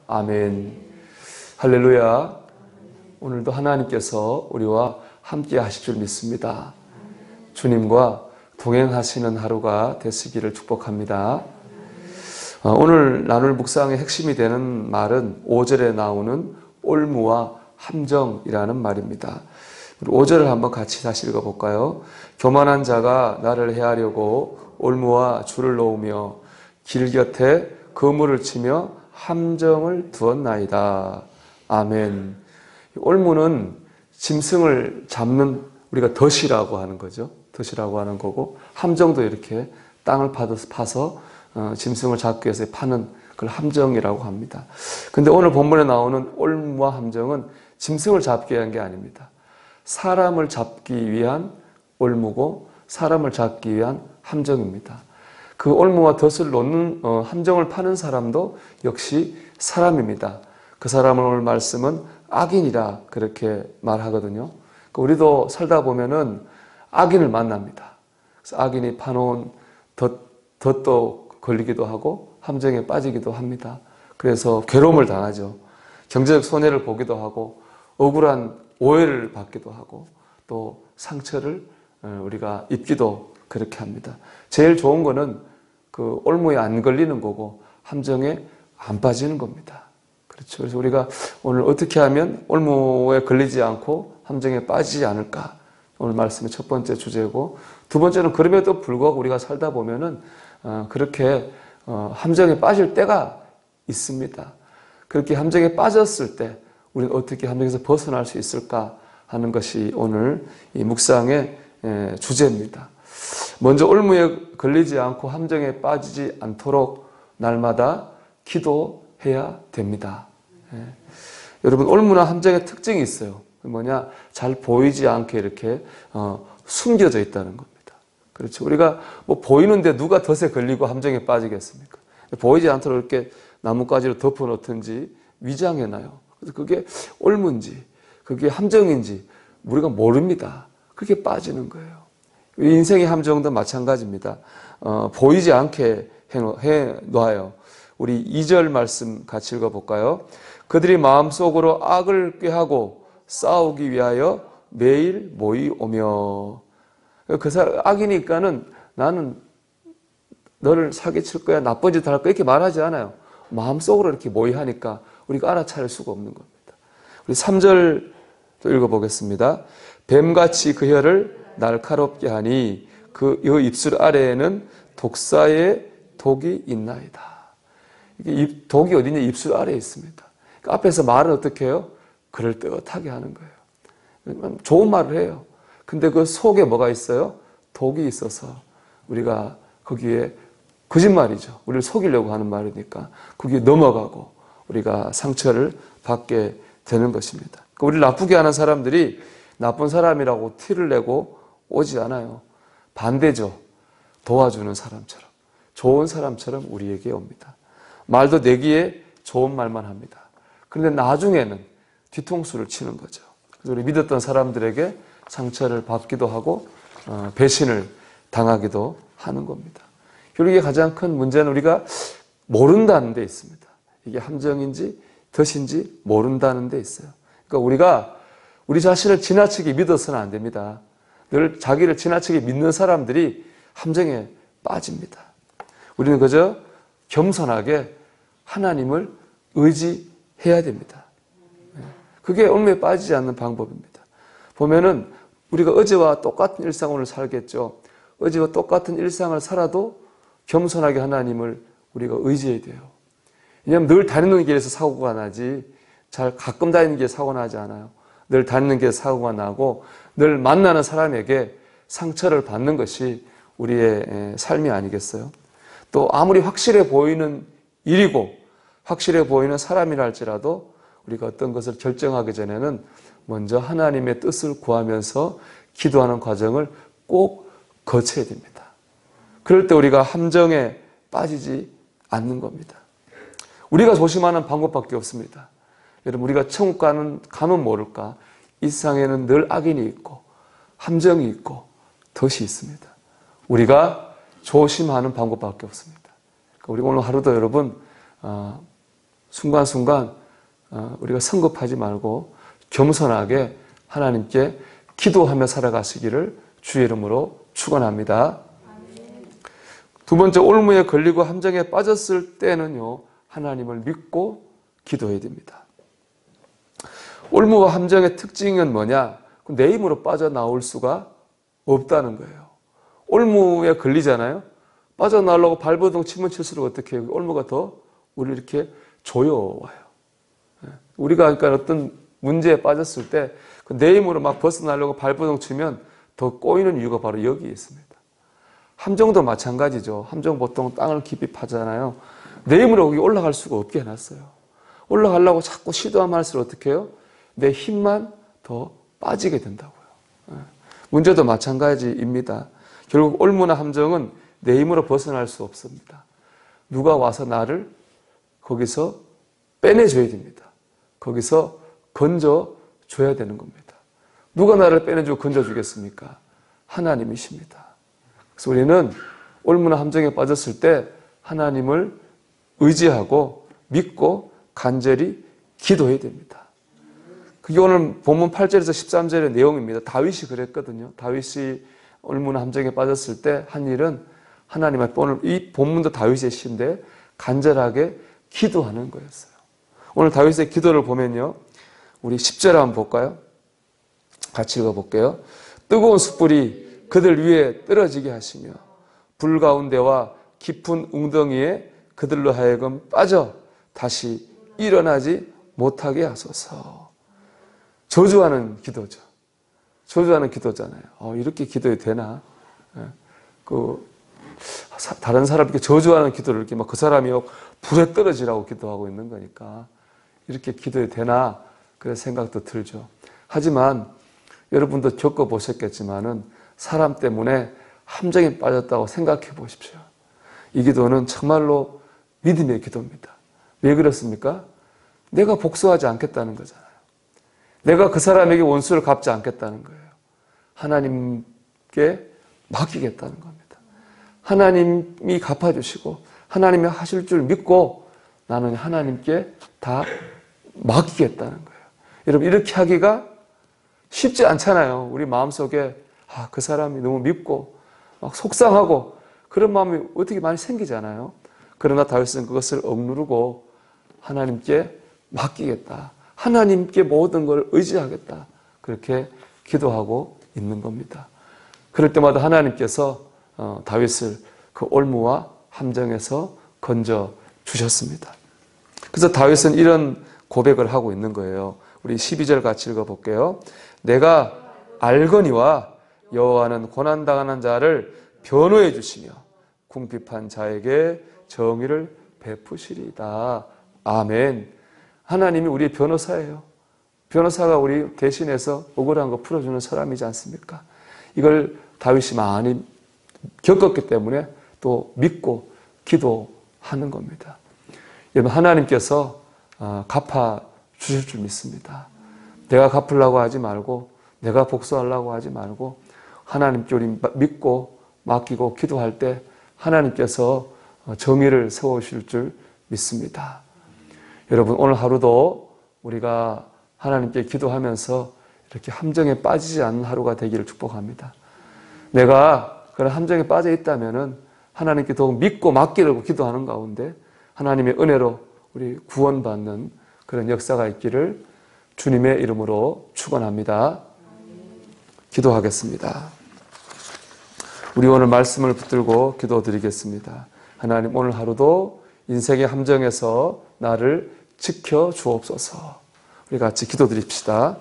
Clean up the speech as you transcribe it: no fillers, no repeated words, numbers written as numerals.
아멘. 할렐루야. 오늘도 하나님께서 우리와 함께 하실 줄 믿습니다. 주님과 동행하시는 하루가 되시기를 축복합니다. 오늘 나눌 묵상의 핵심이 되는 말은 5절에 나오는 올무와 함정이라는 말입니다. 5절을 한번 같이 다시 읽어볼까요? 교만한 자가 나를 해하려고 올무와 줄을 놓으며 길 곁에 그물을 치며 함정을 두었나이다. 아멘. 올무는 짐승을 잡는 우리가 덫이라고 하는 거죠. 덫이라고 하는 거고, 함정도 이렇게 땅을 파서 짐승을 잡기 위해서 파는 그걸 함정이라고 합니다. 근데 오늘 본문에 나오는 올무와 함정은 짐승을 잡기 위한 게 아닙니다. 사람을 잡기 위한 올무고 사람을 잡기 위한 함정입니다. 그 올무와 덫을 놓는 함정을 파는 사람도 역시 사람입니다. 그 사람을 오늘 말씀은 악인이라 그렇게 말하거든요. 우리도 살다 보면은 악인을 만납니다. 그래서 악인이 파놓은 덫도 걸리기도 하고 함정에 빠지기도 합니다. 그래서 괴로움을 당하죠. 경제적 손해를 보기도 하고 억울한 오해를 받기도 하고 또 상처를 우리가 입기도 그렇게 합니다. 제일 좋은 거는 그 올무에 안 걸리는 거고 함정에 안 빠지는 겁니다. 그렇죠. 그래서 우리가 오늘 어떻게 하면 올무에 걸리지 않고 함정에 빠지지 않을까? 오늘 말씀의 첫 번째 주제고, 두 번째는 그럼에도 불구하고 우리가 살다 보면은 그렇게 함정에 빠질 때가 있습니다. 그렇게 함정에 빠졌을 때 우리는 어떻게 함정에서 벗어날 수 있을까 하는 것이 오늘 이 묵상의 주제입니다. 먼저 올무에 걸리지 않고 함정에 빠지지 않도록 날마다 기도해야 됩니다. 여러분, 올무나 함정의 특징이 있어요. 뭐냐? 잘 보이지 않게 이렇게 숨겨져 있다는 겁니다. 그렇죠. 우리가 뭐 보이는데 누가 덫에 걸리고 함정에 빠지겠습니까? 보이지 않도록 이렇게 나뭇가지로 덮어 놓든지 위장해놔요. 그래서 그게 올무인지 그게 함정인지 우리가 모릅니다. 그렇게 빠지는 거예요. 인생의 함정도 마찬가지입니다. 보이지 않게 해놔요. 우리 2절 말씀 같이 읽어볼까요? 그들이 마음속으로 악을 꾀하고 싸우기 위하여 매일 모이오며. 그 사람 악이니까는 나는 너를 사기칠 거야, 나쁜 짓 할 거야 이렇게 말하지 않아요. 마음속으로 이렇게 모의하니까 우리가 알아차릴 수가 없는 겁니다. 우리 3절 또 읽어보겠습니다. 뱀같이 그 혀를 날카롭게 하니 그 입술 아래에는 독사의 독이 있나이다. 이게 독이 어디냐? 입술 아래에 있습니다. 그러니까 앞에서 말은 어떻게 해요? 그럴듯하게 하는 거예요. 좋은 말을 해요. 근데 그 속에 뭐가 있어요? 독이 있어서 우리가 거기에 거짓말이죠. 우리를 속이려고 하는 말이니까 거기에 넘어가고 우리가 상처를 받게 되는 것입니다. 그러니까 우리를 나쁘게 하는 사람들이 나쁜 사람이라고 티를 내고 오지 않아요. 반대죠. 도와주는 사람처럼, 좋은 사람처럼 우리에게 옵니다. 말도 내기에 좋은 말만 합니다. 그런데 나중에는 뒤통수를 치는 거죠. 그래서 우리 믿었던 사람들에게 상처를 받기도 하고 배신을 당하기도 하는 겁니다. 그리고 이게 가장 큰 문제는 우리가 모른다는 데 있습니다. 이게 함정인지 덫인지 모른다는 데 있어요. 그러니까 우리가 우리 자신을 지나치게 믿어서는 안 됩니다. 늘 자기를 지나치게 믿는 사람들이 함정에 빠집니다. 우리는 그저 겸손하게 하나님을 의지해야 됩니다. 그게 올무에 빠지지 않는 방법입니다. 보면은 우리가 어제와 똑같은 일상을 오늘 살겠죠. 어제와 똑같은 일상을 살아도 겸손하게 하나님을 우리가 의지해야 돼요. 왜냐하면 늘 다니는 길에서 사고가 나지 잘 가끔 다니는 길에 사고가 나지 않아요. 늘 다니는 길에 사고가 나고 늘 만나는 사람에게 상처를 받는 것이 우리의 삶이 아니겠어요? 또 아무리 확실해 보이는 일이고 확실해 보이는 사람이라 할지라도 우리가 어떤 것을 결정하기 전에는 먼저 하나님의 뜻을 구하면서 기도하는 과정을 꼭 거쳐야 됩니다. 그럴 때 우리가 함정에 빠지지 않는 겁니다. 우리가 조심하는 방법밖에 없습니다. 여러분, 우리가 천국 가면 모를까? 이 세상에는 늘 악인이 있고 함정이 있고 덫이 있습니다. 우리가 조심하는 방법밖에 없습니다. 우리 오늘 하루도 여러분 순간순간 우리가 성급하지 말고 겸손하게 하나님께 기도하며 살아가시기를 주의 이름으로 축원합니다. 두 번째, 올무에 걸리고 함정에 빠졌을 때는요, 하나님을 믿고 기도해야 됩니다. 올무와 함정의 특징은 뭐냐? 내 힘으로 빠져나올 수가 없다는 거예요. 올무에 걸리잖아요. 빠져나오려고 발버둥 치면 칠수록 어떻게 해요? 올무가 더 우리를 이렇게 조여와요. 우리가 그러니까 어떤 문제에 빠졌을 때 내 힘으로 막 벗어나려고 발버둥 치면 더 꼬이는 이유가 바로 여기에 있습니다. 함정도 마찬가지죠. 함정 보통 땅을 깊이 파잖아요. 내 힘으로 거기 올라갈 수가 없게 해놨어요. 올라가려고 자꾸 시도하면 할수록 어떻게 해요? 내 힘만 더 빠지게 된다고요. 문제도 마찬가지입니다. 결국 올무나 함정은 내 힘으로 벗어날 수 없습니다. 누가 와서 나를 거기서 빼내줘야 됩니다. 거기서 건져줘야 되는 겁니다. 누가 나를 빼내주고 건져주겠습니까? 하나님이십니다. 그래서 우리는 올무나 함정에 빠졌을 때 하나님을 의지하고 믿고 간절히 기도해야 됩니다. 그게 오늘 본문 8절에서 13절의 내용입니다. 다윗이 그랬거든요. 다윗이 올무나 함정에 빠졌을 때 한 일은 하나님 앞에, 오늘 이 본문도 다윗의 시인데 간절하게 기도하는 거였어요. 오늘 다윗의 기도를 보면요, 우리 10절 한번 볼까요? 같이 읽어볼게요. 뜨거운 숯불이 그들 위에 떨어지게 하시며 불 가운데와 깊은 웅덩이에 그들로 하여금 빠져 다시 일어나지 못하게 하소서. 저주하는 기도죠. 저주하는 기도잖아요. 이렇게 기도해도 되나? 다른 사람 이렇게 저주하는 기도를 이렇게 막 그 사람이 불에 떨어지라고 기도하고 있는 거니까 이렇게 기도해도 되나? 그런 생각도 들죠. 하지만 여러분도 겪어보셨겠지만은 사람 때문에 함정에 빠졌다고 생각해 보십시오. 이 기도는 정말로 믿음의 기도입니다. 왜 그렇습니까? 내가 복수하지 않겠다는 거잖아요. 내가 그 사람에게 원수를 갚지 않겠다는 거예요. 하나님께 맡기겠다는 겁니다. 하나님이 갚아주시고 하나님이 하실 줄 믿고 나는 하나님께 다 맡기겠다는 거예요. 여러분, 이렇게 하기가 쉽지 않잖아요. 우리 마음속에 그 사람이 너무 밉고 막 속상하고 그런 마음이 어떻게 많이 생기잖아요. 그러나 다윗은 그것을 억누르고 하나님께 맡기겠다. 하나님께 모든 걸 의지하겠다. 그렇게 기도하고 있는 겁니다. 그럴 때마다 하나님께서 다윗을 그 올무와 함정에서 건져 주셨습니다. 그래서 다윗은 이런 고백을 하고 있는 거예요. 우리 12절 같이 읽어볼게요. 내가 알거니와 여호와는 고난당하는 자를 변호해 주시며 궁핍한 자에게 정의를 베푸시리다. 아멘. 하나님이 우리의 변호사예요. 변호사가 우리 대신해서 억울한 거 풀어주는 사람이지 않습니까? 이걸 다윗이 많이 겪었기 때문에 또 믿고 기도하는 겁니다. 여러분, 하나님께서 갚아 주실 줄 믿습니다. 내가 갚으려고 하지 말고 내가 복수하려고 하지 말고 하나님께 우리 믿고 맡기고 기도할 때 하나님께서 정의를 세우실 줄 믿습니다. 여러분, 오늘 하루도 우리가 하나님께 기도하면서 이렇게 함정에 빠지지 않는 하루가 되기를 축복합니다. 내가 그런 함정에 빠져 있다면은 하나님께 더욱 믿고 맡기려고 기도하는 가운데 하나님의 은혜로 우리 구원받는 그런 역사가 있기를 주님의 이름으로 축원합니다. 기도하겠습니다. 우리 오늘 말씀을 붙들고 기도드리겠습니다. 하나님, 오늘 하루도 인생의 함정에서 나를 지켜 주옵소서. 우리 같이 기도드립시다.